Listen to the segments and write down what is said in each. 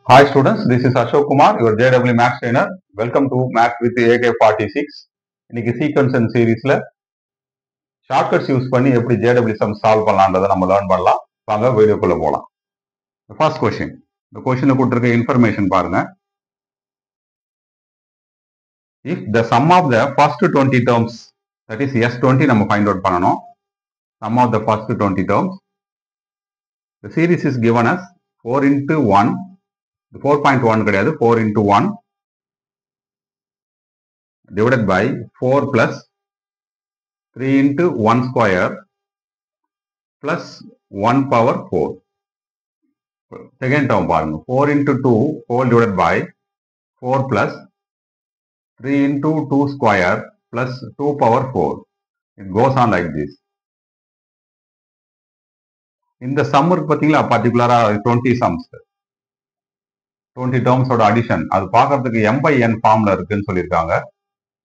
Hi students, this is Ashok Kumar, your JW Maths trainer. Welcome to Maths with AK46. இன்னைக்கு sequence and seriesல shortcuts use பண்ணி எப்படி JW sum solve பண்ணலாம்ன்றதை நம்ம learn பண்ணலாம். வாங்க வீடியோக்குள்ள போலாம். First question. இந்த கொஸ்டின்ல கொடுத்திருக்க இன்ஃபர்மேஷன் பாருங்க. If the sum of the first 20 terms, that is S20 நம்ம find out பண்ணணும். Sum of the first 20 terms. The series is given as 4 into 1. 4.1 கிடையாது 4 into 1 divided by 4 plus 3 into 1 square plus 1 power 4. Second term பாருங்க 4 into 2 whole divided by 4 plus 3 into 2 square plus 2 power 4. It goes on like this. இந்த sum இருக்கு பாத்தீங்களா பர்టిక్యులரா 20 sums 20 terms ஓட addition அது பார்க்கிறதுக்கு m by n ஃபார்ம்ல இருக்குன்னு சொல்லியிருக்காங்க.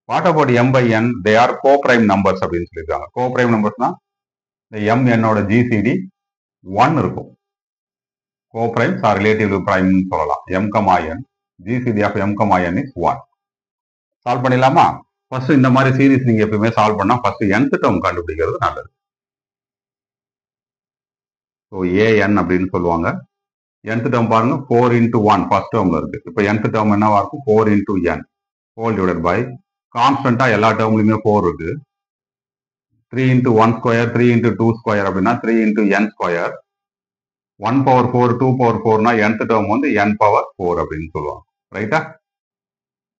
What about m by n? They are co-prime numbers அப்படின்னு சொல்லியிருக்காங்க. Co-prime numbersனா இந்த m n ஓட GCD 1 இருக்கும். Co-primes are relatively prime சொல்லலாம். m, n GCD of m, n is 1. Solve பண்ணிடலாமா? ஃபர்ஸ்ட் இந்த மாதிரி சீரிஸ் நீங்க எப்பவுமே சால்வ் பண்ணா ஃபர்ஸ்ட் nth term கண்டுபிடிக்கிறது நல்லது. ஸோ an அப்படின்னு சொல்லுவாங்க. nth term பாருங்க 4 into 1 ஃபர்ஸ்ட் டேர்ம்ல இருக்கு. இப்போ nth term என்னவா இருக்கும் 4 into n whole divided by கான்ஸ்டன்டா எல்லா டேர்ம்லயுமே 4 இருக்கு. 3 into 1 square 3 into 2 square அப்படின்னா 3 into n square 1 power 4 2 power 4னா nth term வந்து n power 4 அப்படின்னு சொல்லுவாங்க. ரைட்டா?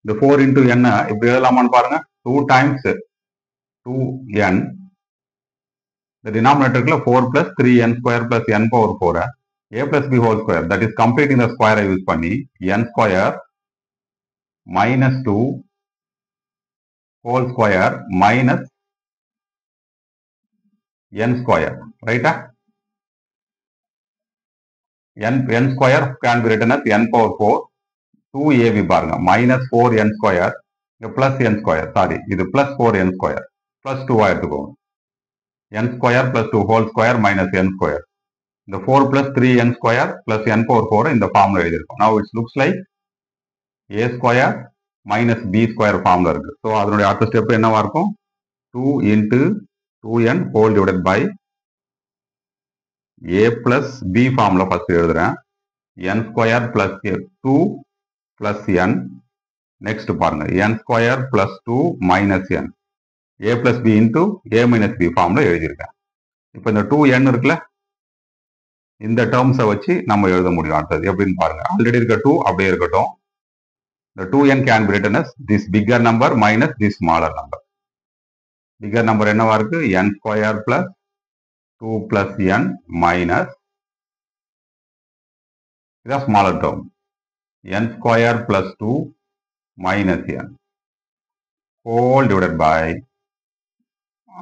இந்த 4 into n இப்படி எழுதலாமான்னு பாருங்க. 2 times 2n இந்த டினாமினேட்டர்ல 4 plus 3n square plus n power 4 a plus b whole square, that is completing the square use பண்ணி n square minus 2 whole square minus n square, right? n square can be written as n power 4 2ab பாருங்க minus 4n square plus n square, sorry இது plus 4n square plus 2 எடுத்துக்கோங்க. n square plus 2 whole square minus n square. இந்த 4 plus 3n square plus n power 4 இந்த ஃபார்ம்ல எழுதியிருக்கோம். Now it looks like a square minus b square ஃபார்ம்ல இருக்கு. So அதனுடைய அடுத்த ஸ்டெப் என்னவா இருக்கும் 2 into 2n whole divided by a plus b ஃபார்ம்ல ஃபர்ஸ்ட் எழுதுறேன். n square plus 2 plus n. Next பாருங்க n square plus 2 minus n. a plus b into a minus b ஃபார்ம்ல எழுதியிருக்கேன். இப்போ இந்த 2n இருக்குல்ல இந்த டேர்ம்ஸை வச்சு நம்ம எழுத முடியும். அடுத்தது எப்படின்னு பாருங்க. ஆல்ரெடி இருக்க 2 அப்படியே இருக்கட்டும். The 2n can be written as this bigger number minus this smaller number. Bigger number என்னவா இருக்கு n square plus 2 plus n minus இது smaller term n square plus 2 minus n whole divided by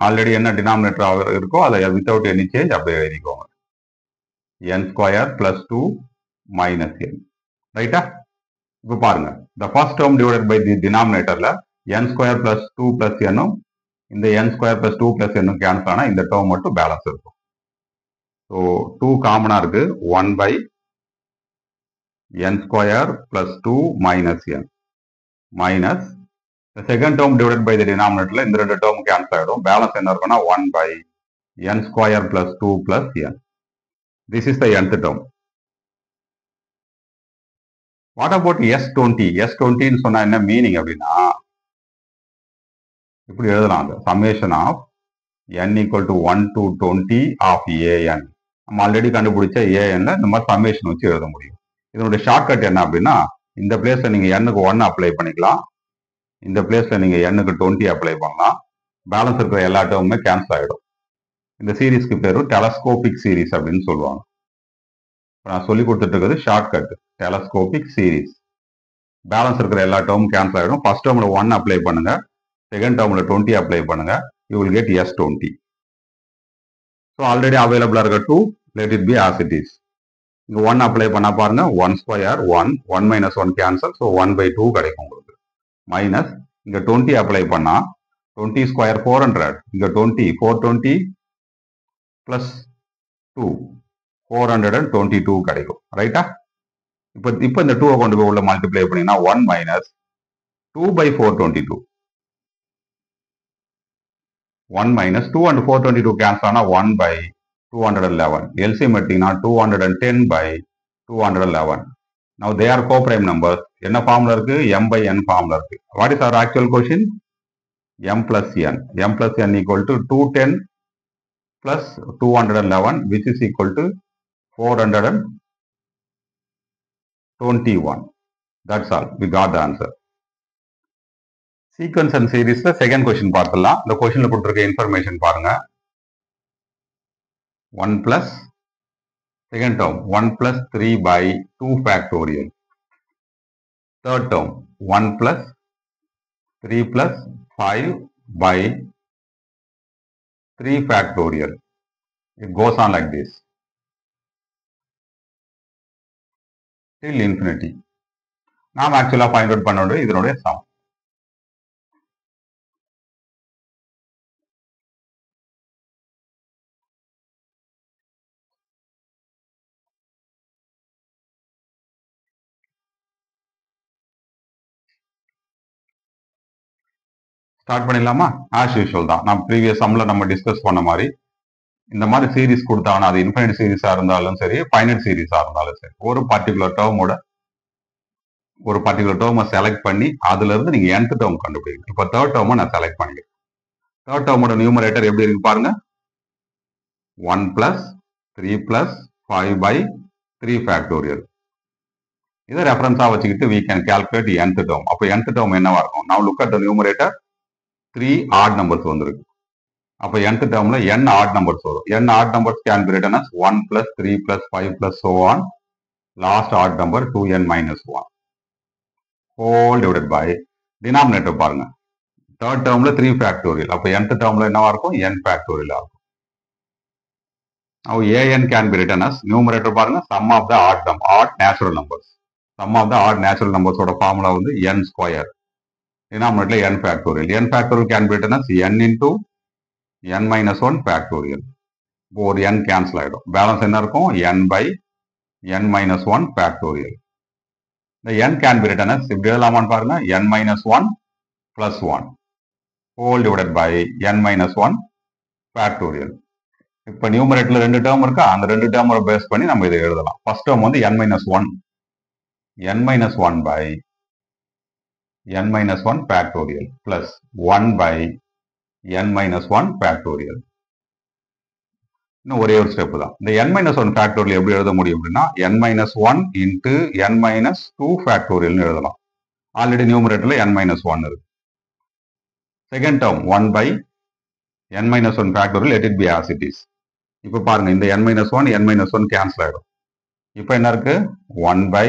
already என்ன denominator இருக்கோ அதை without any change அப்படியே எழுதிக்கோங்க. n square plus 2 minus n. ரைட்டா? இப்போ பாருங்க the first term divided by the denominatorல n square plus 2 plus n இந்த n square plus 2 plus n cancel ஆனா இந்த term மட்டும் பேலன்ஸ் இருக்கும். ஸோ 2 காமனா இருக்கு 1 by n square plus 2 minus n minus the second term divided by the denominatorல இந்த ரெண்டு term cancel ஆயிடும். பேலன்ஸ் என்ன இருக்குன்னா 1 by n square plus 2 plus n. This is the nth term. What about S20? S20 ன்னு சொன்னா என்ன meaning அப்படின்னா இப்படி எழுதலாம். அந்த summation of n equal to 1 to 20 of an. நம்ம ஆல்ரெடி கண்டுபிடிச்ச anல இந்த மாதிரி சம்மேஷன் வச்சு எழுத முடியும். இதனுடைய ஷார்ட்கட் என்ன அப்படின்னா இந்த பிளேஸ்ல நீங்க n-க்கு 1 அப்ளை பண்ணிக்கலாம். இந்த பிளேஸ்ல நீங்க n-க்கு 20 அப்ளை பண்ணலாம். பேலன்ஸ் இருக்கிற எல்லா டேர்முமே கேன்சல் ஆயிடும். இந்த சீரீஸ்க்கு பேரு டெலஸ்கோபிக் சீரீஸ் அப்படின்னு சொல்லுவாங்க. நான் சொல்லி கொடுத்துட்டு இருக்கிறது ஷார்ட்கட் டெலஸ்கோபிக் சீரீஸ். பேலன்ஸ் இருக்கிற எல்லா டேர்மும் கேன்சல் ஆகிடும். ஃபர்ஸ்ட் டேர்ம்ல 1 அப்ளை பண்ணுங்க, செகண்ட் டேர்ம்ல 20 அப்ளை பண்ணுங்க. You will get S20. So already அவைலபிளா இருக்க 2 let it be as it is. இங்க 1 அப்ளை பண்ணா பாருங்க 1 square 1 1 minus 1 cancel. So 1 by 2 கிடைக்கும் உங்களுக்கு. மைனஸ் இங்க 20 அப்ளை பண்ணா 20 ஸ்கொயர் 400 இங்க 20 420 பிளஸ் 2 422 கிடைக்கும். ரைட்டா? இப்போ இந்த 2 கொண்டு போய் உள்ள மல்டிப்ளை பண்ணீங்கன்னா 1 minus 2 by 422. 1 minus 2 and 422 cancel ஆனா 1 by 211. LCM எடுத்தீங்கன்னா 210 by 211. Now they are co-prime numbers. என்ன ஃபார்முலா இருக்கு? M by N ஃபார்முலா இருக்கு. What is our actual quotient? M plus N. M plus N equal to 210 plus 211, which is equal to 421. That's all. We got the answer. Sequence and series second question பார்த்துடலாம். இந்த questionல கொடுத்திருக்க information பாருங்க. 1 plus second term 1 plus 3 by 2 factorial. Third term 1 plus 3 plus 5 by 3 factorial. It goes on like this till infinity. நாம் actually find out பண்ண வேண்டியது இதனுடைய sum. Start பண்ணிடலாமா? As usual தான். நம்ம ப்ரீவியஸ் சம்ல நம்ம டிஸ்கஸ் பண்ண மாதிரி இந்த மாதிரி சீரிஸ் கொடுத்தாங்கன்னா அது இன்ஃபைனைட் சீரிஸா இருந்தாலும் சரி, ஃபைனைட் சீரிஸா இருந்தாலும் சரி, ஒரு பர்டிகுலர் டேர்மை செலக்ட் பண்ணி அதுல இருந்து நீங்க nth டேர்ம் கண்டுபிடிங்க. இப்போ தேர்ட் டேர்மை நான் செலக்ட் பண்ணிக்கிறேன். தேர்ட் டேர்மோட நியூமரேட்டர் எப்படி இருக்கு பாருங்க. 1 plus 3 plus 5 by 3 factorial. இதை ரெஃபரன்ஸா வச்சுக்கிட்டு we can calculate nth term. அப்போ nth term என்னவா இருக்கும்? Now look at the numerator. 3 odd numbers வந்திருக்கு. அப்போ nth termல n odd numbers வரும். n odd numbers can be written as 1 plus 3 plus 5 plus so on. Last odd number 2n minus 1. Whole divided by denominator பாருங்க. Third termல 3 factorial. அப்போ nth termல என்னவா இருக்கும்? n factorial ஆகும். Now an can be written as numerator பாருங்க sum of the odd natural numbers. Sum of the odd natural numbers ஓட formula வந்து n square. Denominator n factorial. N factorial can be written as n into n minus 1 factorial. இப்போ ஒரு n cancel ஆயிடும். Balance என்ன இருக்கும்? n by n minus 1 factorial. The n can be written as இப்படி எழுதலாமான்னு பாருங்க. n minus 1 plus 1 whole divided by n minus 1 factorial. இப்போ நியூமரேட்டர்ல 2 term இருக்கா? அந்த 2 டேர்மோட பேஸ் பண்ணி நம்ம இதை எழுதலாம். ஃபர்ஸ்ட் டேர்ம் வந்து n minus 1. n minus 1 by n minus 1 factorial plus 1 by n minus 1 factorial. இன்னும் ஒரே ஒரு ஸ்டெப் தான். இந்த n minus 1 factorial எப்படி எழுத முடியும் அப்படின்னா n minus 1 into n minus 2 factorial எழுதலாம். ஆல்ரெடி நியூமரேட்டர்ல n minus 1 இருக்கு. Second term 1 by n minus 1 factorial, let it be as it is. இப்போ பாருங்க இந்த n minus 1 n minus 1 cancel ஆயிடும். இப்போ என்ன இருக்கு? 1 by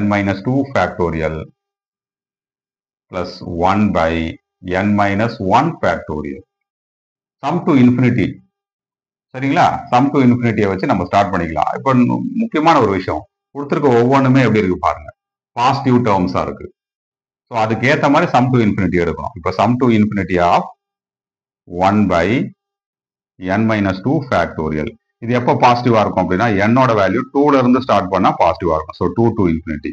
n minus 2 factorial plus 1 by n minus 1 factorial. Sum to infinity. சரிங்களா? sum to infinity வச்சு நம்ம ஸ்டார்ட் பண்ணிக்கலாம். இப்போ முக்கியமான ஒரு விஷயம், கொடுத்துருக்க ஒவ்வொன்றுமே எப்படி இருக்கு பாருங்க, பாசிட்டிவ் டேர்ம்ஸா இருக்கு. ஸோ அதுக்கு ஏற்ற மாதிரி sum to infinity எடுக்கணும். இப்போ sum to infinity of 1 by n minus 2 factorial. இது எப்போ பாசிட்டிவா இருக்கும் அப்படின்னா என்னோட வேல்யூ 2ல இருந்து ஸ்டார்ட் பண்ணா பாசிட்டிவா இருக்கும். So 2 to infinity.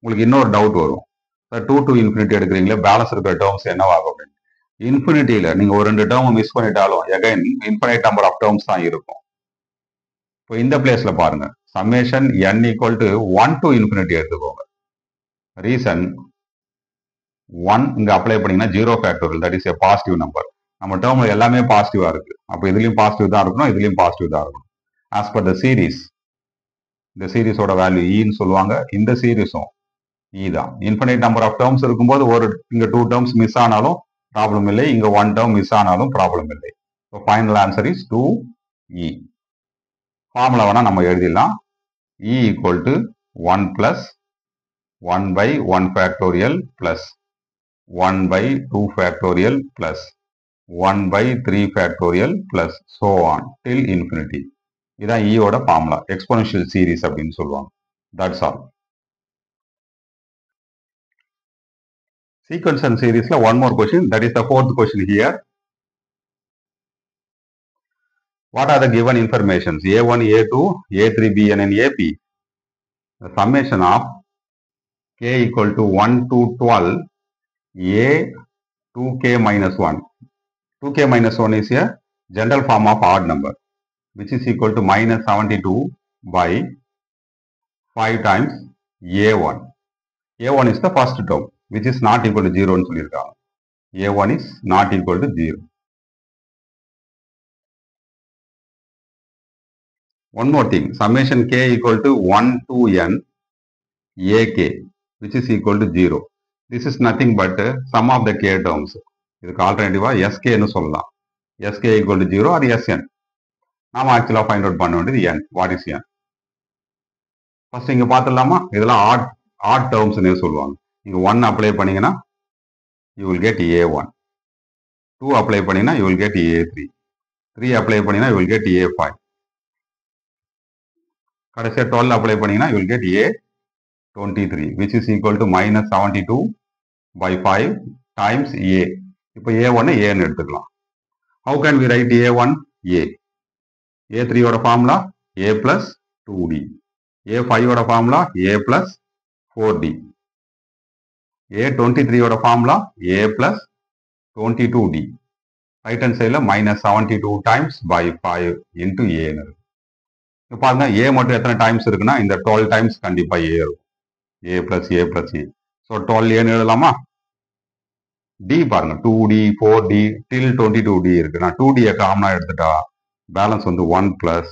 உங்களுக்கு இன்னொரு டவுட் வரும், 2 to infinity எடுக்கிறீங்களே, பேலன்ஸ் இருக்கிற டேர்ம்ஸ் என்னவாகும் அப்படின்னு. இன்ஃபினிட்டியில நீங்க ஒரு 2 டேர்ம் மிஸ் பண்ணிட்டாலும் again infinite number of terms தான் இருக்கும். இப்போ இந்த பிளேஸ்ல பாருங்க, summation n equal to 1 to infinity எடுத்துக்கோங்க. ரீசன் 1 இங்க அப்ளை பண்ணீங்கன்னா 0 factorial, that is a positive number. நம்ம டேர்ம்ல எல்லாமே பாசிட்டிவா இருக்கு. அப்போ இதுலயும் பாசிட்டிவ் தான் இருக்கணும், இதுலயும் பாசிட்டிவ் தான் இருக்கணும். ஆஸ் பர் த சீரீஸ், இந்த சீரீஸோட வேல்யூ ஈன்னு சொல்லுவாங்க. இந்த சீரீஸும் ஈ தான். இன்ஃபினைட் நம்பர் ஆஃப் டேர்ம்ஸ் இருக்கும்போது இங்க 2 டேர்ம்ஸ் மிஸ் ஆனாலும் ப்ராப்ளம் இல்லை, இங்க 1 டேர்ம் மிஸ் ஆனாலும் ப்ராப்ளம் இல்லை. So final answer is 2e. Formula வேணா நம்ம எழுதிடலாம். e equal to 1 plus 1 by 1 factorial plus 1 by 2 factorial plus 1 by 3 factorial plus so on till infinity. இதான் e ஓட ஃபார்முலா. எக்ஸ்போனென்ஷியல் சீரிஸ் அப்படின்னு சொல்லுவாங்க. That's all. Sequence and series la one more question, that is the fourth question here. What are the given informations? A1, A2, A3, Bn and AP. The summation of k equal to 1 to 12 a 2k minus 1. 2k minus 1 is a general form of odd number, which is equal to minus 72 by 5 times a1. a1 is the first term, which is not equal to 0 ன்னு சொல்லியிருக்காங்க. a1 is not equal to 0. One more thing, summation k equal to 1 to n ak, which is equal to 0. This is nothing but sum of the k terms. இதுக்கு ஆல்டர்னேட்டிவா sk ன்னு சொல்லலாம். sk equal to 0 or sn. நாம ஆக்சுவலா find out பண்ண வேண்டியது n. What is n? First இங்க பார்த்துடலாமா? இதெல்லாம் ஆட் டேர்ம்ஸ்னே சொல்லுவாங்க. இங்க 1 அப்ளை பண்ணீங்கன்னா you will get a1. 2 apply பண்ணீங்கன்னா you will get a3. 3 apply பண்ணீங்கன்னா you will get a5. கடைசியா 12 அப்ளை பண்ணீங்கன்னா you will get a23, which is equal to minus 72 by 5 times a. இப்போ a1 a ன்னு எடுத்துக்கலாம். How can we write a1 a? a3 ஓட formula a plus 2d. a5 ஓட formula a plus 4d. a23 ஓட formula a plus 22d. Right hand சைடில் minus 72 times by 5 into a ன்னு இருக்கு. இப்போ பாருங்க a மட்டும் எத்தனை டைம்ஸ் இருக்குன்னா இந்த 12 டைம்ஸ் கண்டிப்பா a இருக்கும். a plus a plus a. So 12 a ன்னு எழுதலாமா? d பாருங்க 2d 4d till 22d இருக்கு. நான் 2d காமனா எடுத்துட்டா பேலன்ஸ் வந்து 1 plus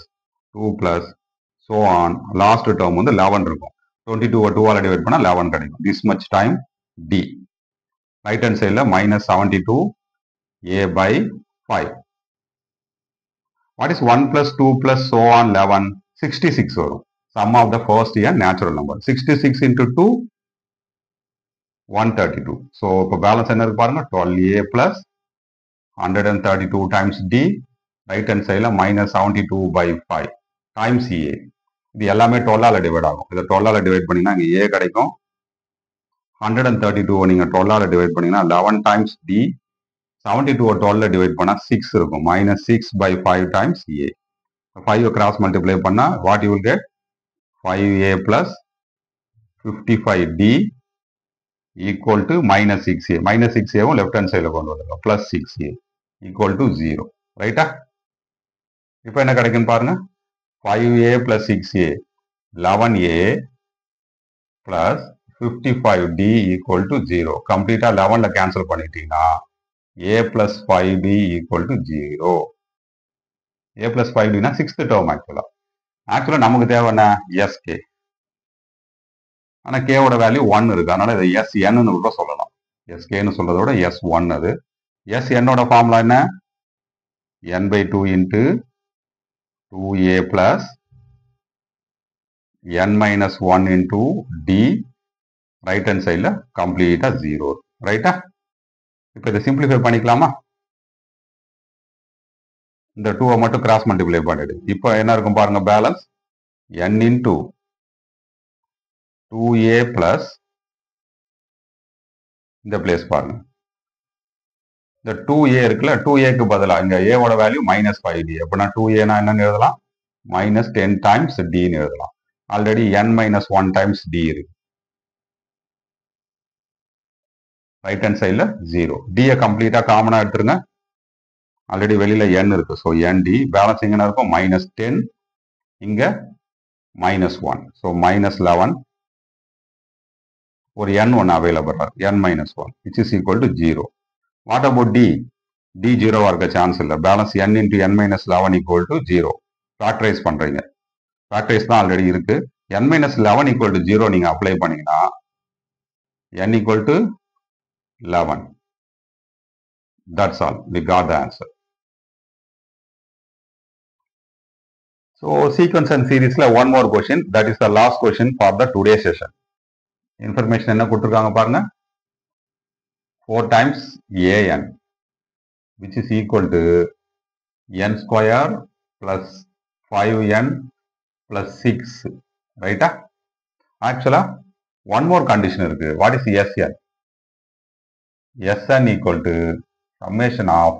2 plus so on last term வந்து 11 இருக்கும். 22 2ஆல் டிவைட் பண்ணா 11 கிடைக்கும். This much time d. Right hand சைடில் minus 72 a by 5. What is 1 plus 2 plus so on 11? 66 வரும். Sum of the first and natural number. 66 into 2 132. So இப்போ balance என்ன இருக்கு பாருங்க 12a plus 132 times d. Right hand சைடில் minus 72 by 5 times a. இது எல்லாமே 12ஆல் divide ஆகும். இதை 12ஆல் டிவைட் பண்ணீங்கன்னா இங்கே a கிடைக்கும். 132 நீங்க 12ஆல் டிவைட் பண்ணீங்கன்னா 11 times d. 72 12 டிவைட் பண்ணா 6 இருக்கும். minus 6 by 5 times a. 5 cross multiply பண்ணா what you will get? 5a plus 55d equal to minus 6a. minus 6a left hand சைடில் கொண்டு வந்துருக்கோம். plus 6a equal to 0. ரைட்டா? இப்போ என்ன கிடைக்குன்னு பாருங்க. 5a plus 6a 11a plus 55d equal to 0. கம்ப்ளீட்டா 11ல கேன்சல் பண்ணிட்டீங்கன்னா a plus 5d equal to 0. a plus 5d னா 6th term ஆக்சுவலா நமக்கு தேவை என்ன? sk. ஆனா k ஓட வேல்யூ 1 இருக்கு. அதனால இதை sn ன்னு கூட சொல்லலாம். sk ன்னு சொல்றதை விட s1 அது. sn ஓட ஃபார்முலா என்ன? n by 2 into 2a plus n minus 1 into d. Right hand சைடில் கம்ப்ளீட்டா 0. ரைட்டா? இப்போ இதை சிம்பிளிஃபை பண்ணிக்கலாமா? இந்த 2 மட்டும் கிராஸ் மல்டிப்ளை பண்ணிடு. இப்போ என்ன இருக்கும் பாருங்க balance n into 2a plus இந்த பிளேஸ் பாருங்க. இந்த 2a இருக்குல்ல 2aக்கு பதிலாக இங்க a ஓட வேல்யூ minus 5d. அப்படின்னா 2a னா என்னன்னு எழுதலாம்? minus 10 times d ன்னு எழுதலாம். Already n minus 1 times d இருக்கு. ரைட் ஹேண்ட் சைடில் 0. d கம்ப்ளீட்டா காமனா எடுத்துருங்க. ஆல்ரெடி வெளியில n இருக்கு. ஸோ nd பேலன்ஸ் எங்க இருக்கும்? minus 10 இங்க minus 1. ஸோ minus 11 ஒரு n1 available n minus 1 which is equal to 0. What about d? d 0வா இருக்க சான்ஸ் இல்லை. Balance n into n minus 11 equal to 0. Factorise பண்றீங்க. ஃபேக்டரைஸ் தான் ஆல்ரெடி இருக்கு. n minus 11 equal to 0 நீங்க apply பண்ணீங்கன்னா n equal to 11. That's all. We got the answer. So sequence and series la one more question. That is the last question for the today session. Information என்ன கொடுத்திருக்காங்க பாருங்க. 4 times an which is equal to n square plus 5n plus 6. Right? Actually, one more condition இருக்கு. What is sn? sn equal to summation of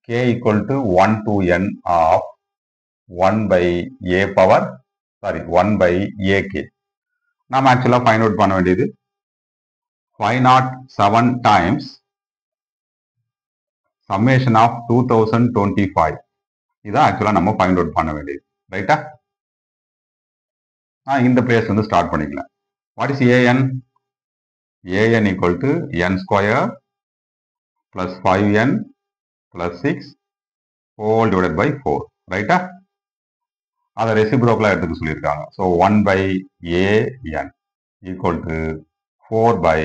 k equal to 1 to n of 1 by a power sorry 1 by ak. நாம் ஆக்சுவலாக find out பண்ண வேண்டியது 507 times summation of 2025. இதான் ஆக்சுவலாக நம்ம find out பண்ண வேண்டியது. ரைட்டா? இந்த பிளேஸ் வந்து ஸ்டார்ட் பண்ணிக்கலாம். What is an? an equal to n square plus 5n plus 6 whole divided by 4. ரைட்டா? அதை ரெசிப்ரோக்கலாக எடுத்துக்க சொல்லியிருக்காங்க. So 1 by an equal to 4 by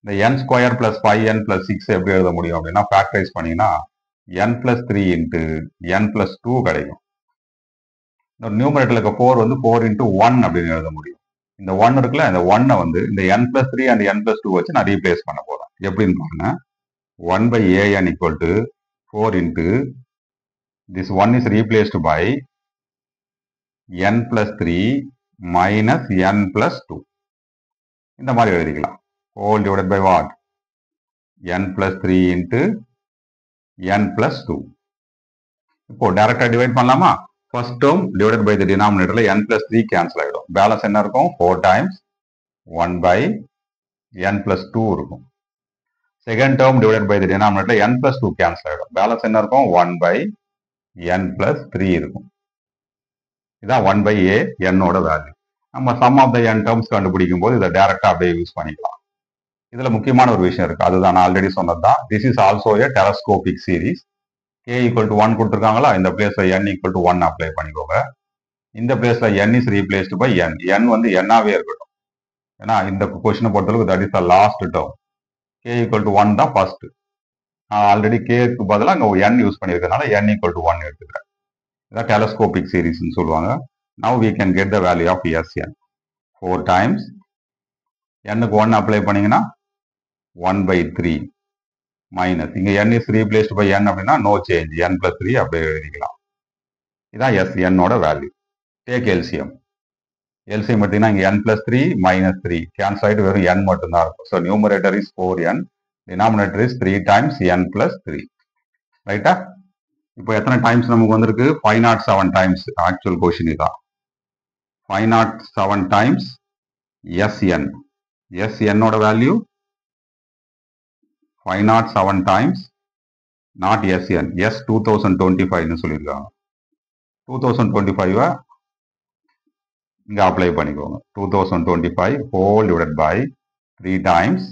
இந்த n square plus 5n plus 6 எப்படி எழுத முடியும் அப்படின்னா ஃபேக்டரைஸ் பண்ணீங்கன்னா n plus 3 into n plus 2 கிடைக்கும். இந்த நியூமரேட்டர்ல இருக்க 4 வந்து 4 இன்ட்டு 1 அப்படின்னு எழுத முடியும். இந்த 1 இருக்குல்ல, இந்த 1 வந்து இந்த n plus 3 and n plus 2 வச்சு நான் ரீப்ளேஸ் பண்ண போறேன். எப்படின்னு பாருங்க. 1 by an equal to 4 into this 1 is replaced by n plus 3 minus n plus 2. இந்த மாதிரி எழுதிக்கலாம். Whole divided by what? n plus 3 into n plus 2. இப்போ டைரக்டா டிவைட் பண்ணலாமா? First term divided by the டினாமினேட்டர்ல n plus 3 கேன்சல் ஆயிடும். Balance என்ன இருக்கும்? 4 times 1 by n plus 2 இருக்கும். Second term divided by the டினாமினேட்டர்ல n plus 2 கேன்சல் ஆயிடும். பேலன்ஸ் என்ன இருக்கும்? 1 by n plus 3 இருக்கும். இதான் 1 by a n ஓட வேல்யூ. நம்ம sum of the n terms கண்டுபிடிக்கும் போது இதை டைரக்டா அப்படியே யூஸ் பண்ணிக்கலாம். இதுல முக்கியமான ஒரு விஷயம் இருக்கு. அதுதான் நான் ஆல்ரெடி சொன்னதுதான். This is also A telescopic series. k equal to 1 கொடுத்துருக்காங்களா, இந்த பிளேஸ்ல n ஈக்குவல் டு 1 அப்ளை பண்ணிக்கோங்க. இந்த பிளேஸ்ல n is replaced by n. n வந்து n-ஆவே இருக்கட்டும். ஏன்னா இந்த கொஸ்டினை பொறுத்தளவுக்கு that is the last term. k equal to 1 தான் ஃபர்ஸ்ட். நான் ஆல்ரெடி k-க்கு பதிலாக அங்கே n யூஸ் பண்ணியிருக்கனால n ஈக்குவல் டு 1 எடுத்துக்கிறேன். இதான் டெலஸ்கோபிக் சீரிஸ்ன்னு சொல்லுவாங்க. Now we can get the value of Sn. 4 times n-க்கு 1 அப்ளை பண்ணீங்கன்னா 1 by 3 மைனஸ் இங்க n is replaced by n அப்படின்னா நோ சேஞ்ச், n plus 3 அப்படியே எழுதிக்கலாம். இதான் Sn ஓட வேல்யூ. Take LCM. எல்சிஎம் எடுத்தீங்கன்னா இங்க n plus 3 minus 3 கேன்சல் ஆயிட்டு வெறும் n மட்டும்தான் இருக்கும். So numerator is 4n, denominator is 3 times n plus 3. ரைட்டா? இப்போ எத்தனை டைம்ஸ் நமக்கு வந்திருக்கு? 507 டைம்ஸ். ஆக்சுவல் கொஸ்டின் இதான். 507 டைம்ஸ் Sn. Sn ஓட value 507 times not Sn. S 2025 சொல்லியிருக்காங்க. 2025 இங்க அப்ளை பண்ணிக்கோங்க. 2025 whole divided by 3 times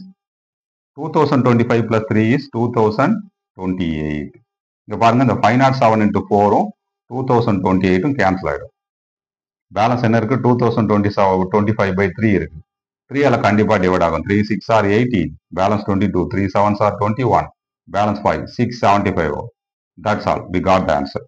2025 plus 3 is 2028. இங்க பாருங்க, இந்த 507 into 4 2028 கேன்சல் ஆயிடும். பேலன்ஸ் என்ன இருக்கு? 2025 by 3 இருக்கு. 3 ஆல கண்டிப்பா டிவைட் ஆகும். 3 6 are 18, balance 22, 3 7 are 21, balance 5, 675. That's all. We got the answer.